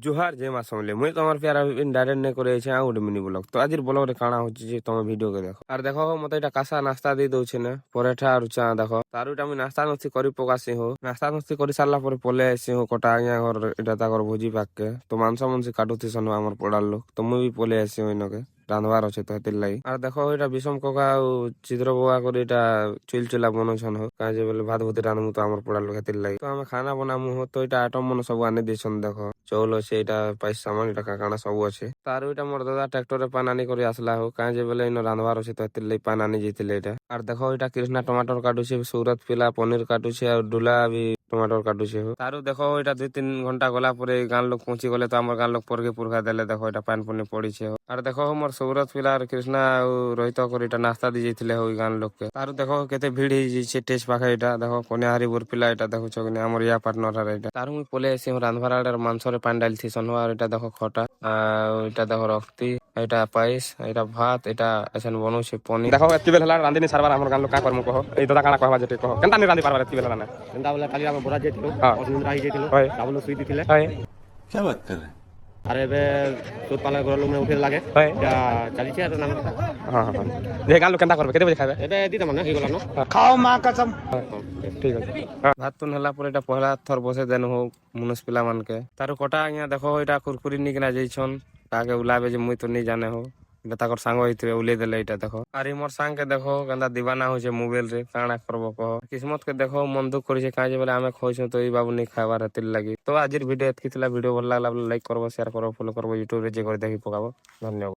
জোহার জয় মা সমলে মুই তোমার প্যারা ডাইরেক্ট নে করে আছে আউট মিনি ব্লগ তো আজির ব্লগ রে কাଣା হচ্ছে যে তুমি ভিডিও কে দেখো আর দেখো মতে এটা কাঁচা নাস্তা দিয়ে দউছে না পরোটা আর চা দেখো তার ওইটা আমি নাস্তা নস্তি করে পকাছি হো নাস্তা নস্তি করে সারলা পরে পলে আসি হো কটা আগে ঘর এটা তাকর ভোজি পাককে তো মাংস মাংস কাটুতি শোনো আমার পড়ার লোক তো মুই বি পলে আসি ওইনকে রাঁধবার আছে তো হেতির লাগি আর দেখো এটা বিষম কাকা চিত্র বোয়া করে এটা চুলা বনছন হোক কাজে বলে ভাত ভুতি রাঁধমু তো আমার পড়ার লোক হেতির লাগি তো আমি খানা বানামু হো তো এটা আইটম মনে সব আনি দিয়েছন দেখো চৌল আছে এটা পাইস সামান এটা কাকানা সব আছে তার ওইটা মোর দাদা ট্রাক্টরে পান আনি করে আসলা হোক কাজে বলে ইনো রাঁধবার আছে তো হেতির লাগি পান আনি যেতিলে এটা আর দেখো এটা কৃষ্ণা টমাটোর কাটুছে সৌরত পিলা পনির কাটুছে আর ডুলা বি টমাটোর কাটুছে হোক তারও দেখো এটা 2-3 ঘন্টা গলা পরে গান লোক পৌঁছি গলে তো আমার গান লোক পরকে পুরখা দেলে দেখো এটা পান পনি পড়িছে হোক আর দেখো মোর সৌরত পিলা আর কৃষ্ণা রহিত করে এটা নাস্তা দিয়ে যেতিলে ওই গান লোককে তারও দেখো কেতে ভিড় হয়ে যাইছে টেস্ট পাখা এটা দেখো কোনে হারি বুর পিলা এটা দেখো চকনে আমার ইয়া পার্টনার আর এটা তার মুই পলে এসে রাঁধবার আর মাংসরে পান ডালছি শোনো আর এটা দেখো খটা আর এটা দেখো রক্তি এটা পায়েস এটা ভাত এটা এসেন বনউছে পনির দেখো এত বেলা হলা রাঁধিনি সারবার আমার গান লোক কা করমু কহ এই দাদা কানা কহবা যেতে কহ কেনতা নি রাঁধি পারবার এত বেলা না ଏନ୍ତା ବୋଲେ କାଲି ଆମେ ବରା ଯାଇଥିଲୁ ଅସୁନ୍ଦରା ହେଇ ଯାଇଥିଲୁ হয় ଡାବଲ ସୁଇ ଦେଇଥିଲେ হয় क्या बात कर रहे हैं ଆରେ ଏବେ ସୁଦ ପାଲା ଘର ଲୋକ ଉଠେଇ ଲାଗେ হয় এটা ଚାଲିଛି ଆର ନାମ হ্যাঁ হ্যাঁ যে গান লোক কেনতা করবে কেতে বজে খাবে ଏବେ ଦିଟା ମାନେ ହେଇଗଲା ନ खाओ माँ कसम ঠিক আছে ভাত তুন হলা পরে এটা পহলা থর বসে দেন হোক মুনস পিলা মানকে তার কটা আজ্ঞা দেখো এটা কুরকুরি নিকিনা যাইছন তাকে উলাবে যে মুই তো নি জানে হো এটা তাকর সাঙ্গ হইতে উলিয়ে দেলে এটা দেখো আর মোর সাংকে দেখো কেনতা দিবানা হয়েছে মোবাইল রে কাଣା করবো কহ কিসমত কে দেখো মন দুঃখ করেছে কাজে বলে আমি খাইছো তো এই বাবু নি খাবার হাতির লাগি তো আজির ভিডিও এতকি ଥିଲା ভিডিও ভাল লাগলা লাইক করবো শেয়ার করবো ফলো করবো ইউটিউব রে যে করে দেখি পকাবো ধন্যবাদ।